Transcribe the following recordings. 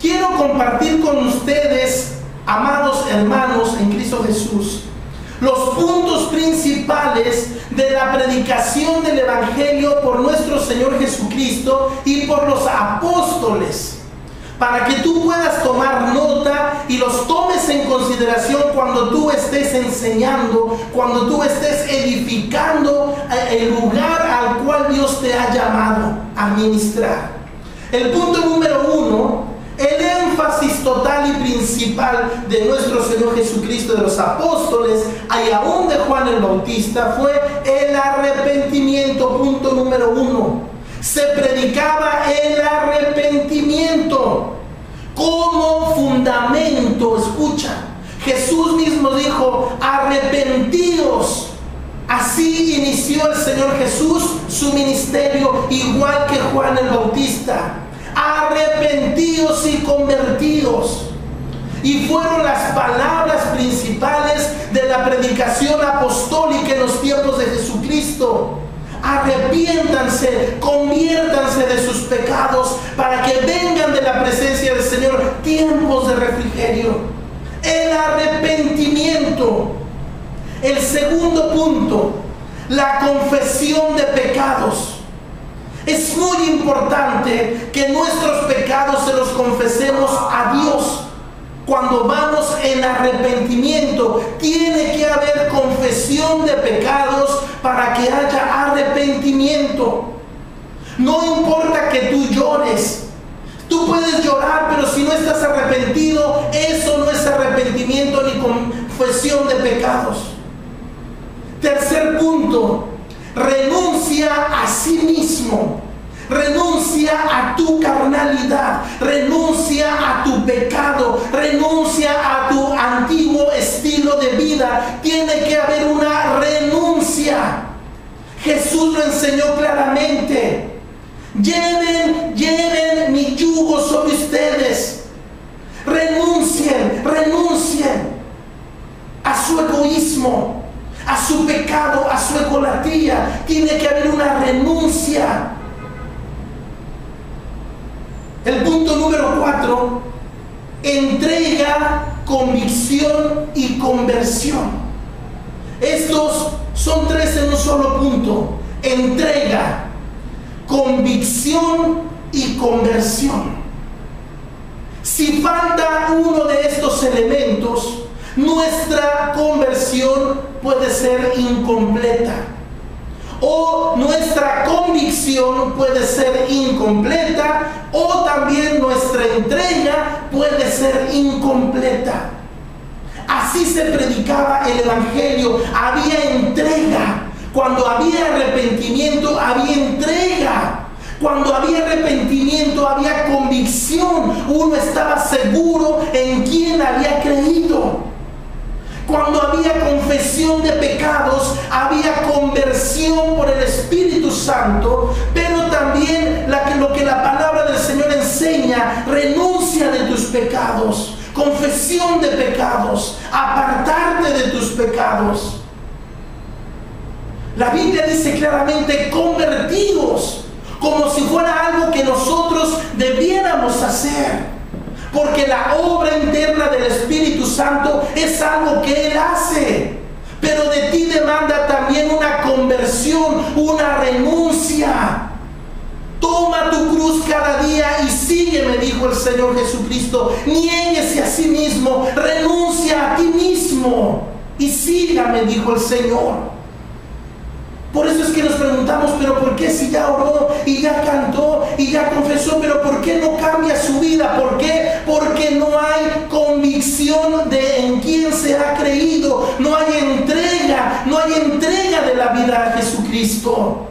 Quiero compartir con ustedes, amados hermanos en Cristo Jesús, los puntos principales de la predicación del Evangelio por nuestro Señor Jesucristo y por los apóstoles, para que tú puedas tomar nota y los tomes en consideración cuando tú estés enseñando, cuando tú estés edificando el lugar al cual Dios te ha llamado a ministrar. El punto número 1, el énfasis total y principal de nuestro Señor Jesucristo, de los apóstoles y aún de Juan el Bautista, fue el arrepentimiento. Punto número 1. Se predicaba el arrepentimiento como fundamento. Escucha, Jesús mismo dijo: arrepentíos. Así inició el Señor Jesús su ministerio, igual que Juan el Bautista. Arrepentíos y convertidos. Y fueron las palabras principales de la predicación apostólica en los tiempos de Jesucristo. Arrepiéntanse, conviértanse de sus pecados para que vengan de la presencia del Señor tiempos de refrigerio. El arrepentimiento. El segundo punto, la confesión de pecados. Es muy importante que nuestros pecados se los confesemos a Dios. Cuando vamos en arrepentimiento, tiene que haber confesión de pecados para que haya arrepentimiento. No importa que tú llores. Tú puedes llorar, pero si no estás arrepentido, eso no es arrepentimiento ni confesión de pecados. Tercer punto, renuncia a sí mismo. Renuncia a tu carnalidad, renuncia a tu pecado, renuncia a tu antiguo estilo de vida. Tiene que haber una renuncia. Jesús lo enseñó claramente. Lleven mi yugo sobre ustedes. Renuncien a su egoísmo, a su pecado, a su egolatría. Tiene que haber una renuncia. El punto número 4, entrega, convicción y conversión. Estos son 3 en un solo punto: entrega, convicción y conversión. Si falta uno de estos elementos, nuestra conversión puede ser incompleta, o nuestra convicción puede ser incompleta, o también nuestra entrega puede ser incompleta. Así se predicaba el Evangelio. Había entrega. Cuando había arrepentimiento, había entrega. Cuando había arrepentimiento, había convicción. Uno estaba seguro en quién había creído. Cuando había confesión de pecados, había conversión por el Espíritu Santo, pero también lo que la palabra del Señor enseña: renuncia de tus pecados, confesión de pecados, apartarte de tus pecados. La Biblia dice claramente: convertidos, como si fuera algo que nosotros debiéramos hacer. Porque la obra interna del Espíritu Santo es algo que Él hace. Pero de ti demanda también una conversión, una renuncia. Toma tu cruz cada día y sígueme, dijo el Señor Jesucristo. Niéguese a sí mismo, renuncia a ti mismo y sígame, dijo el Señor. Por eso es que nos preguntamos: pero ¿por qué si ya oró y ya cantó y ya confesó, pero por qué no cambia su vida? ¿Por qué? Porque no hay convicción de en quién se ha creído. No hay entrega de la vida a Jesucristo.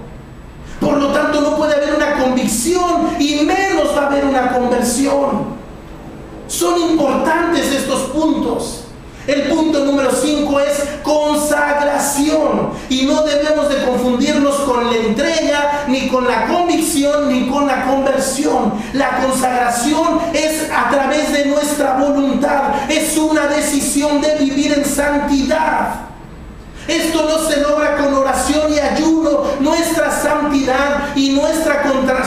Por lo tanto, no puede haber una convicción y menos va a haber una conversión. Son importantes estos puntos. El punto número 5 es consagración. Y no debemos de confundirnos con la entrega, ni con la convicción, ni con la conversión. La consagración es a través de nuestra voluntad. Es una decisión de vivir en santidad. Esto no se logra con oración y ayuno. Nuestra santidad y nuestra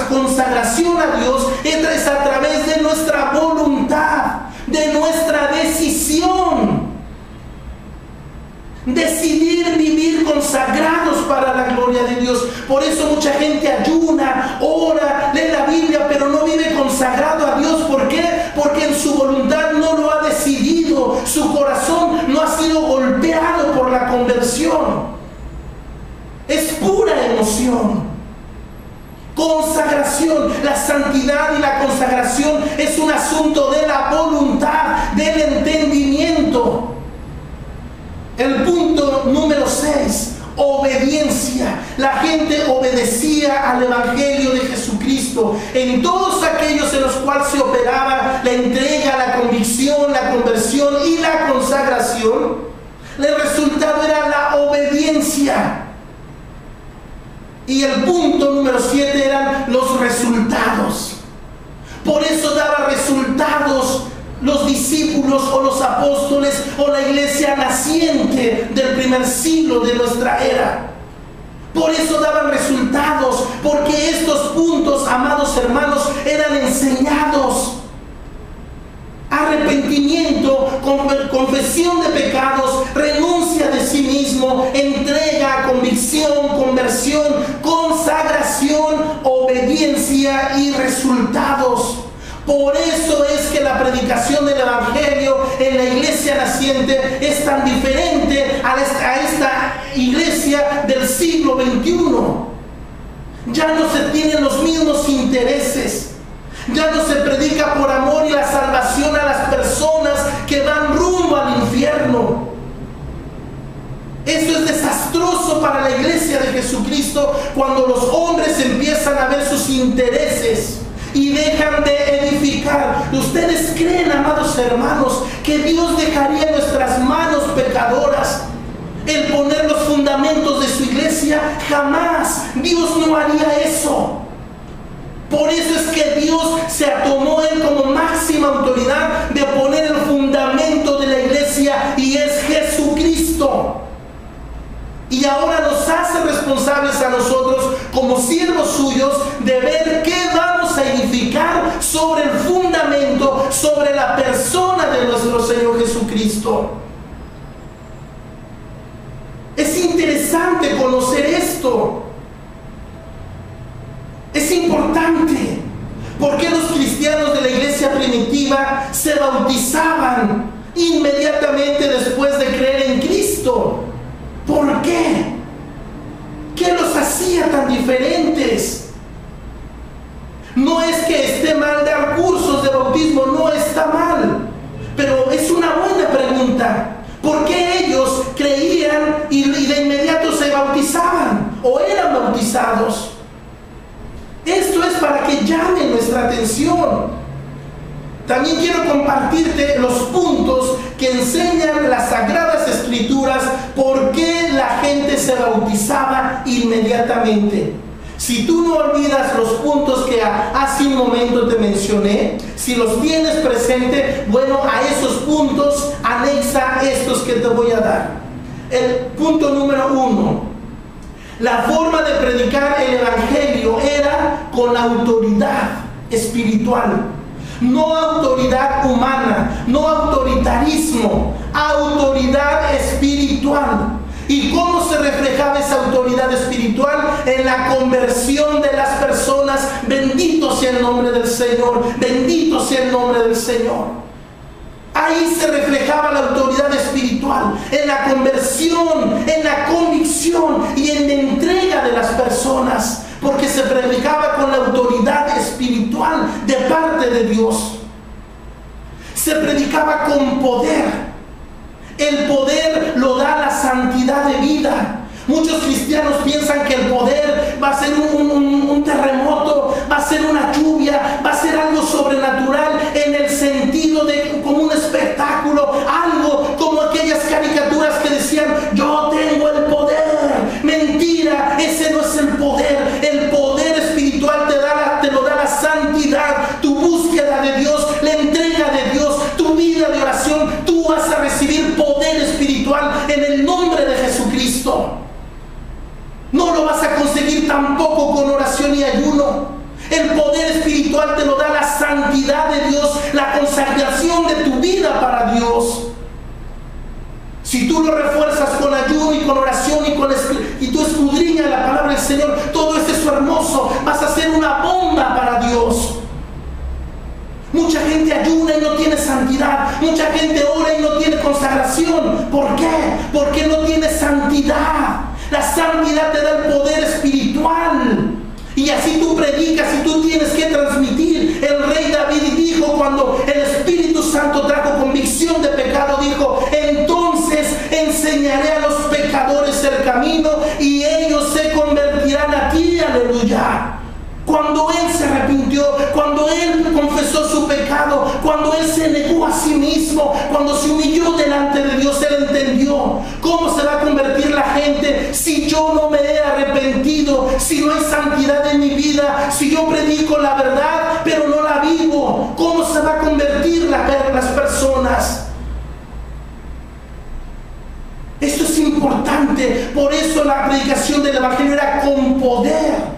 consagración a Dios es a través de nuestra voluntad. consagrados para la gloria de Dios. Por eso mucha gente ayuna, ora, lee la Biblia, pero no vive consagrado a Dios. ¿Por qué? Porque en su voluntad no lo ha decidido. Su corazón no ha sido golpeado por la conversión. Es pura emoción. Consagración, la santidad y la consagración es un asunto de la voluntad, del entendimiento. El punto número 6, obediencia. La gente obedecía al Evangelio de Jesucristo en todos aquellos en los cuales se operaba la entrega, la convicción, la conversión y la consagración. El resultado era la obediencia. Y el punto número 7 eran los resultados. Por eso daba resultados los discípulos o los apóstoles o la iglesia naciente del primer siglo de nuestra era. Por eso daban resultados, porque estos puntos, amados hermanos, eran enseñados. Arrepentimiento, confesión de pecados, renuncia de sí mismo, entrega, convicción, conversión, consagración, obediencia y resultados. Por eso es que la predicación del Evangelio en la iglesia naciente es tan diferente a esta iglesia del siglo XXI. Ya no se tienen los mismos intereses. Ya no se predica por amor y la salvación a las personas que van rumbo al infierno. Eso es desastroso para la iglesia de Jesucristo cuando los hombres empiezan a ver sus intereses y dejan de edificar. ¿Ustedes creen, amados hermanos, que Dios dejaría en nuestras manos pecadoras el poner los fundamentos de su iglesia? Jamás. Dios no haría eso. Por eso es que Dios se tomó Él como máxima autoridad de poner el fundamento de la iglesia, y es Jesucristo. Y ahora nos hace responsables a nosotros como siervos suyos de ver qué vamos a edificar sobre el fundamento, sobre la persona de nuestro Señor Jesucristo. Es interesante conocer esto. Es importante. ¿Por qué los cristianos de la iglesia primitiva se bautizaban inmediatamente después de creer en Cristo? ¿Por qué? ¿Qué los hacía tan diferentes? No es que esté mal dar cursos de bautismo, no está mal, pero es una buena pregunta. ¿Por qué ellos creían y de inmediato se bautizaban o eran bautizados? Esto es para que llame nuestra atención. También quiero compartirte los puntos que enseñan las Sagradas Escrituras por qué la gente se bautizaba inmediatamente. Si tú no olvidas los puntos que hace un momento te mencioné, si los tienes presente, bueno, a esos puntos anexa estos que te voy a dar. El punto número 1. La forma de predicar el Evangelio era con autoridad espiritual, no autoridad humana, no autoritarismo, autoridad espiritual. ¿Y cómo se reflejaba esa autoridad espiritual? En la conversión de las personas. Bendito sea el nombre del Señor, bendito sea el nombre del Señor. Ahí se reflejaba la autoridad espiritual, en la conversión, en la convicción y en la entrega de las personas, porque se predicaba con la autoridad espiritual de parte de Dios. Se predicaba con poder. El poder lo da la santidad de vida. Muchos cristianos piensan que el poder va a ser un terremoto, va a ser una lluvia, va a ser algo sobrenatural en el sentido de como un espectáculo, algo como aquellas caricaturas que decían: yo tengo el poder. Mentira, ese no es el poder. El poder espiritual te lo da la santidad, tu búsqueda de Dios, la entrega de Dios, tu vida de oración. Tú vas a recibir poder espiritual en el nombre de Jesucristo. No lo vas a conseguir tampoco con oración y ayuno. El poder espiritual te lo da la santidad de Dios, la consagración de tu vida para Dios. Si tú lo refuerzas con ayuno y con oración y con alabe al Señor, todo esto es hermoso, vas a ser una bomba para Dios. Mucha gente ayuna y no tiene santidad. Mucha gente ora y no tiene consagración. ¿Por qué? Porque no tiene santidad. La santidad te da el poder espiritual. Y así tú predicas y tú tienes que transmitir. El rey David dijo, cuando el Espíritu Santo trajo convicción de pecado, dijo: entonces enseñaré a los pecadores el camino y ellos se convertirán a ti. Aleluya. Cuando él se arrepintió, cuando él confesó su pecado, cuando él se negó a sí mismo, cuando se humilló delante de Dios, él entendió cómo se va a convertir la gente si yo no me he arrepentido, si no hay santidad en mi vida, si yo predico la verdad pero no la vivo. ¿Cómo se va a convertir las personas? Esto es importante. Por eso la predicación del Evangelio era con poder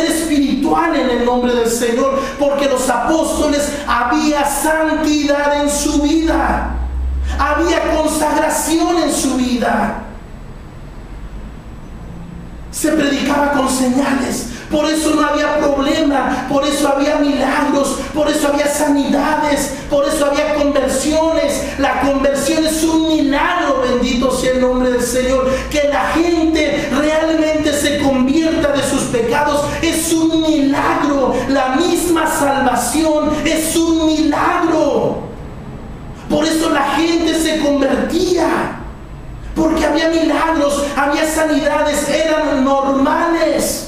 espiritual en el nombre del Señor, porque los apóstoles había santidad en su vida, había consagración en su vida, se predicaba con señales. Por eso no había problema, por eso había milagros, por eso había sanidades, por eso había conversiones. La conversión es un milagro, bendito sea el nombre del Señor. Que la gente realmente se convierta de sus pecados es un milagro. La misma salvación es un milagro. Por eso la gente se convertía, porque había milagros, había sanidades, eran normales.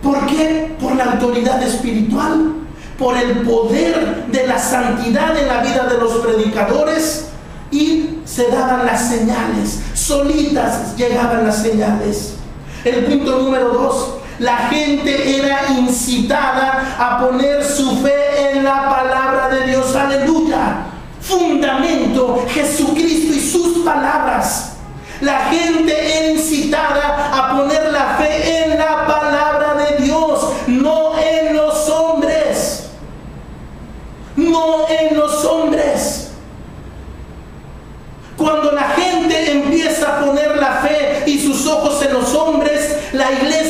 ¿Por qué? Por la autoridad espiritual, por el poder de la santidad en la vida de los predicadores, y se daban las señales, solitas llegaban las señales. El punto número 2, la gente era incitada a poner su fe en la palabra de Dios. Aleluya. Fundamento, Jesucristo y sus palabras. La gente era incitada a poner la fe en la palabra de Dios, no en los hombres. No en los hombres. Cuando la gente empieza a poner la fe y sus ojos en los hombres, la iglesia